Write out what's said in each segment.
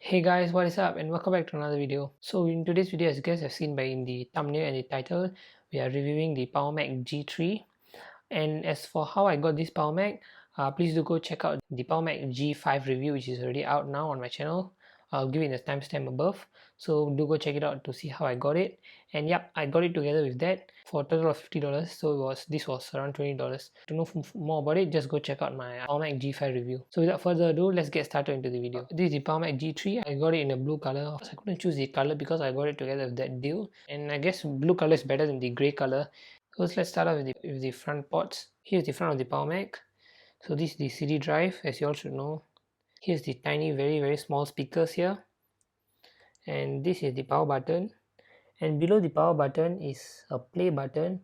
Hey guys, what is up and welcome back to another video. So in today's video, as you guys have seen by in the thumbnail and the title, we are reviewing the Power Mac G3. And as for how I got this Power Mac, please do go check out the Power Mac G5 review, which is already out now on my channel. I'll give it the timestamp above, so do go check it out to see how I got it. And yep, I got it together with that for a total of $50, so this was around $20. To know more about it, just go check out my Power Mac G5 review. So without further ado, let's get started into the video. This is the Power Mac G3. I got it in a blue color. I couldn't choose the color because I got it together with that deal, and I guess blue color is better than the gray color. So let's start off with the front ports. Here's the front of the Power Mac. So this is the CD drive, as you all should know. Here's the tiny, very small speakers here. And this is the power button. And below the power button is a play button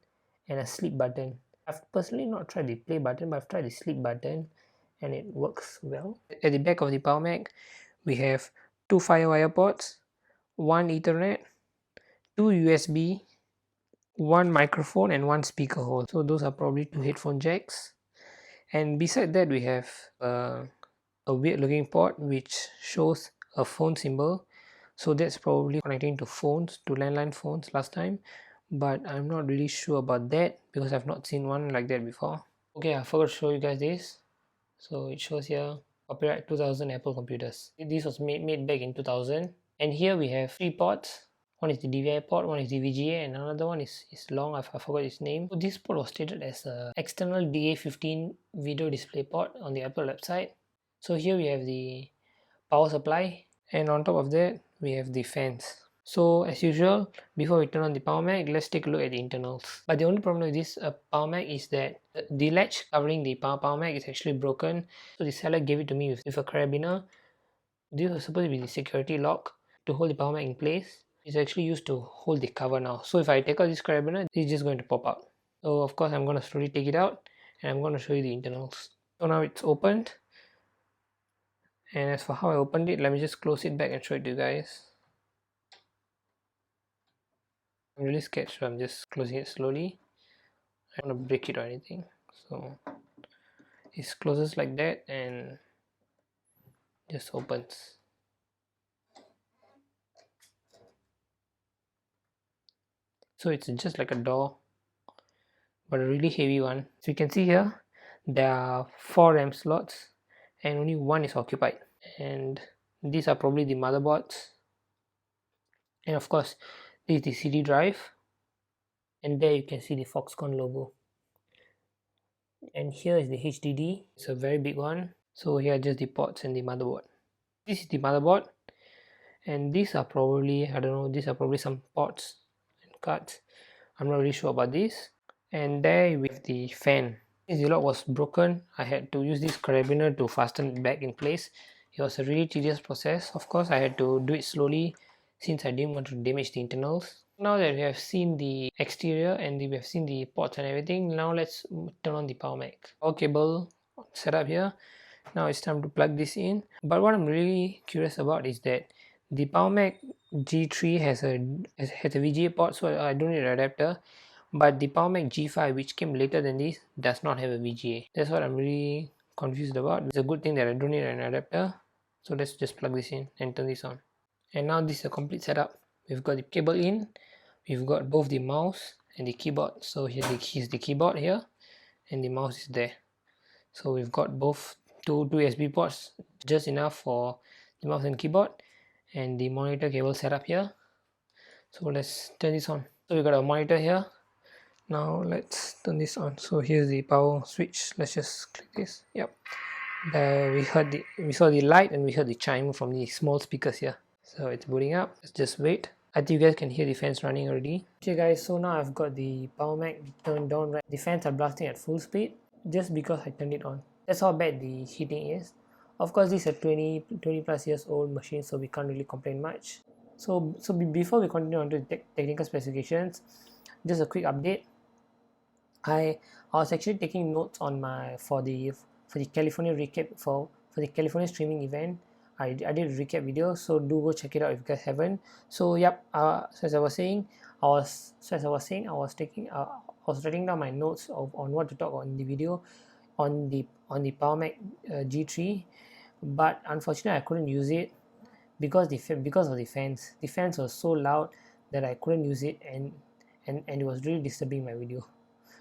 and a sleep button. I've personally not tried the play button, but I've tried the sleep button and it works well. At the back of the Power Mac, we have two Firewire ports, one Ethernet, two USB, one microphone and one speaker hole. So those are probably two headphone jacks. And beside that we have a weird looking port which shows a phone symbol. So that's probably connecting to phones, to landline phones last time, but I'm not really sure about that because I've not seen one like that before. Okay, I forgot to show you guys this. So it shows here copyright 2000 Apple computers. This was made back in 2000. And here we have three ports. One is the DVI port, one is the VGA, and another one is long, I forgot its name. So this port was stated as a external DA15 video display port on the Apple website. So here we have the power supply, and on top of that we have the fans. So as usual, before we turn on the Power Mac, let's take a look at the internals. But the only problem with this Power Mac is that the latch covering the Power Mac is actually broken. So the seller gave it to me with a carabiner. This was supposed to be the security lock to hold the Power Mac in place. It's actually used to hold the cover now. So if I take out this carabiner, it's just going to pop out. So of course I'm going to slowly take it out and I'm going to show you the internals. So now it's opened. And as for how I opened it, let me just close it back and show it to you guys. I'm really scared, so I'm just closing it slowly. I don't want to break it or anything. So it closes like that and just opens. So it's just like a door, but a really heavy one. So you can see here there are 4 RAM slots and only one is occupied, and these are probably the motherboards, and of course this is the CD drive, and there you can see the Foxconn logo, and here is the HDD. It's a very big one. So here are just the ports and the motherboard. This is the motherboard, and these are probably, I don't know, these are probably some ports and cards. I'm not really sure about this. And there with the fan. This lock was broken. I had to use this carabiner to fasten it back in place. It was a really tedious process. Of course, I had to do it slowly since I didn't want to damage the internals. Now that we have seen the exterior and we have seen the ports and everything, now let's turn on the Power Mac. Power cable set up here. Now it's time to plug this in. But what I'm really curious about is that the Power Mac G3 has a VGA port, so I don't need an adapter. But the Power Mac G5, which came later than this, does not have a VGA. That's what I'm really confused about. It's a good thing that I don't need an adapter. So let's just plug this in and turn this on. And now this is a complete setup. We've got the cable in, we've got both the mouse and the keyboard. So here's the keyboard here, and the mouse is there. So we've got both two USB ports, just enough for the mouse and keyboard, and the monitor cable setup here. So let's turn this on. So we've got a monitor here. Now let's turn this on. So here's the power switch. Let's just click this. Yep. There we saw the light and we heard the chime from the small speakers here. So it's booting up. Let's just wait. I think you guys can hear the fans running already. Okay guys, so now I've got the Power Mac turned on, right? The fans are blasting at full speed just because I turned it on. That's how bad the heating is. Of course, this is a 20 plus years old machine, so we can't really complain much. So before we continue on to the technical specifications, just a quick update. I was actually taking notes on my for the California recap for the California streaming event. I did a recap video, so do go check it out if you guys haven't. So yep, so as I was saying, I was writing down my notes on what to talk on the video on the Power Mac G3, but unfortunately I couldn't use it because of the fans. The fans were so loud that I couldn't use it, and it was really disturbing my video.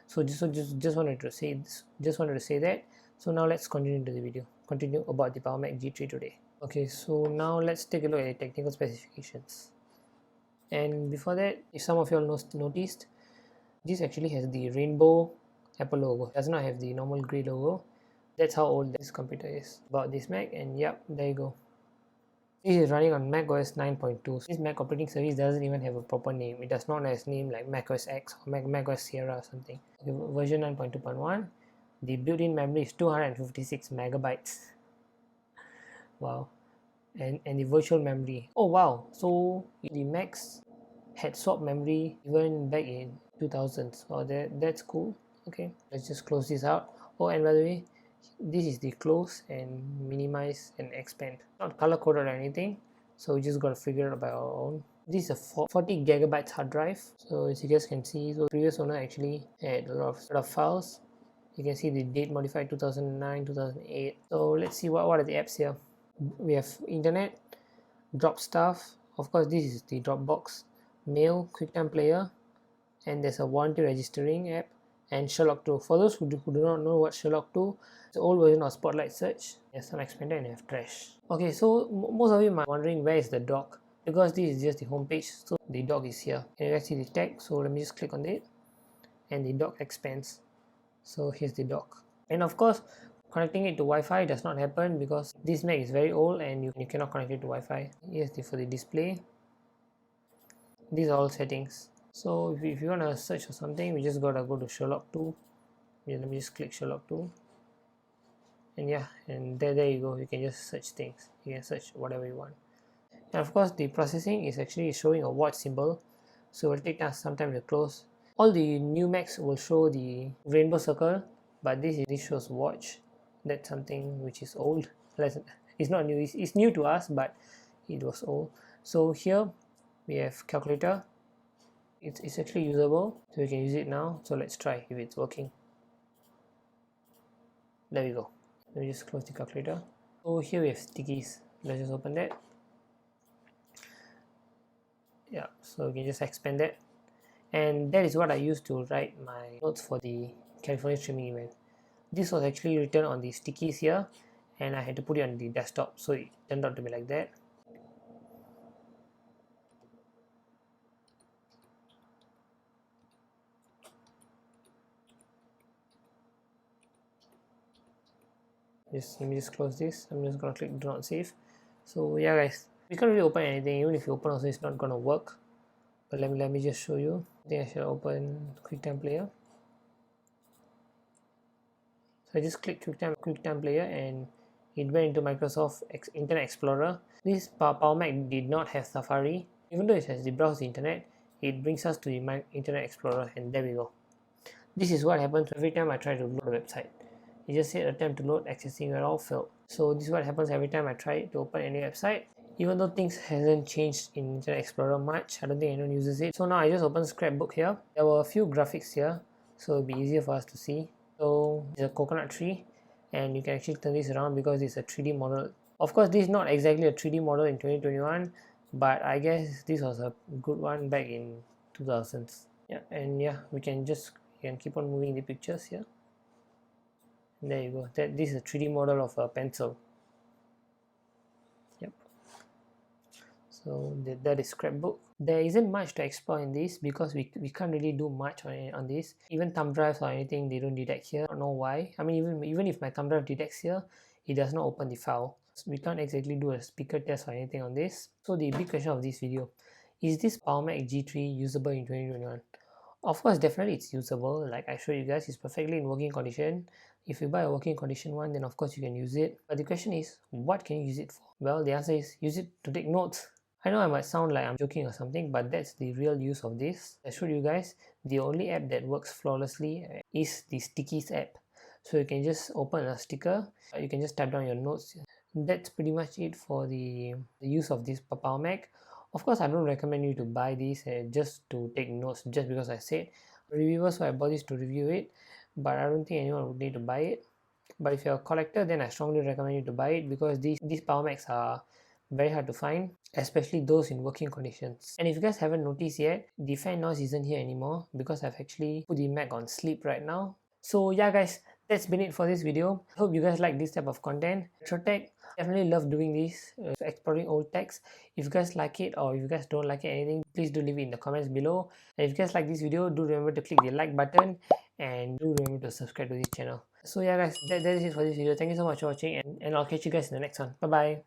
So just wanted to say this, just wanted to say that. So now let's continue to the video. Continue about the Power Mac G3 today. Okay, so now let's take a look at the technical specifications. And before that, if some of you all noticed, this actually has the rainbow Apple logo. It does not have the normal grey logo. That's how old this computer is. About this Mac, and yep, there you go. This is running on macOS 9.2. This Mac operating service doesn't even have a proper name. It does not have a name like macOS X or macOS Sierra or something. Okay, version 9.2.1. The built-in memory is 256 megabytes. Wow. And the virtual memory. Oh wow. So the Macs had swapped memory even back in 2000s. Oh, that's cool. Okay, let's just close this out. Oh, and by the way, this is the close and minimize and expand, not color coded or anything, so we just got to figure it out by our own. This is a 40 gigabytes hard drive. So as you guys can see, so the previous owner actually had a lot of files. You can see the date modified 2009, 2008. So let's see what are the apps here. We have internet, drop stuff, of course this is the Dropbox, mail, QuickTime player, and there's a warranty registering app, and Sherlock 2. For those who do not know what Sherlock 2, it's an old version of Spotlight Search. There's some expander and you have trash. Okay, so most of you might be wondering where is the dock, because this is just the home page. So the dock is here. Can you guys see the tag? So let me just click on it, and the dock expands. So here's the dock, and of course connecting it to Wi-Fi does not happen because this Mac is very old and you cannot connect it to Wi-Fi. Here's for the display. These are all settings. So if you want to search for something, we just gotta go to Sherlock 2. Yeah, let me just click Sherlock 2, and yeah, and there you go. You can just search things. You can search whatever you want. And of course the processing is actually showing a watch symbol, so it will take us some time to close. All the new Macs will show the rainbow circle, but this shows watch. That's something which is old. It's not new, it's new to us, but it was old. So here we have calculator. It's actually usable, so we can use it now. So let's try if it's working. There we go. Let me just close the calculator. So here we have stickies. Let's just open that. Yeah, so we can just expand that, and that is what I used to write my notes for the California streaming event. This was actually written on the stickies here, and I had to put it on the desktop, so it turned out to be like that. Let me just close this. I'm just gonna click do not save. So yeah guys, we can't really open anything. Even if you open also, it's not gonna work. But let me just show you. I think I should open QuickTime player. So I just clicked QuickTime player, and it went into Microsoft Internet Explorer. This Power Mac did not have Safari. Even though it has the browse the internet, it brings us to the Internet Explorer, and there we go. This is what happens every time I try to load a website. It just said attempt to load, accessing URL failed. So this is what happens every time I try to open any website. Even though things hasn't changed in Internet Explorer much, I don't think anyone uses it. So now I just open Scrapbook here. There were a few graphics here, so it'll be easier for us to see. So it's a coconut tree, and you can actually turn this around because it's a 3D model. Of course, this is not exactly a 3D model in 2021, but I guess this was a good one back in 2000s. Yeah, and yeah, we can keep on moving the pictures here. And there you go. This is a 3D model of a pencil. Yep. So that is Scrapbook. There isn't much to explore in this because we can't really do much on this. Even thumb drives or anything, they don't detect here. I don't know why. I mean, even if my thumb drive detects here, it does not open the file. So we can't exactly do a speaker test or anything on this. So the big question of this video, is this Power Mac G3 usable in 2021? Of course, definitely it's usable. Like I showed you guys, it's perfectly in working condition. If you buy a working condition one, then of course you can use it. But the question is, what can you use it for? Well, the answer is use it to take notes. I know I might sound like I'm joking or something, but that's the real use of this. I showed you guys, the only app that works flawlessly is the Stickies app. So you can just open a sticker, you can just type down your notes. That's pretty much it for the use of this Power Mac. Of course, I don't recommend you to buy this just to take notes, just because I said reviewers, so I bought this to review it, but I don't think anyone would need to buy it. But if you're a collector, then I strongly recommend you to buy it, because these Power Macs are very hard to find, especially those in working conditions. And if you guys haven't noticed yet, the fan noise isn't here anymore because I've actually put the Mac on sleep right now. So yeah guys, that's been it for this video. Hope you guys like this type of content. Retrotech, definitely love doing this, exploring old techs. If you guys like it or if you guys don't like it anything, please do leave it in the comments below. And if you guys like this video, do remember to click the like button and do remember to subscribe to this channel. So yeah guys, that is it for this video. Thank you so much for watching, and I'll catch you guys in the next one. Bye bye.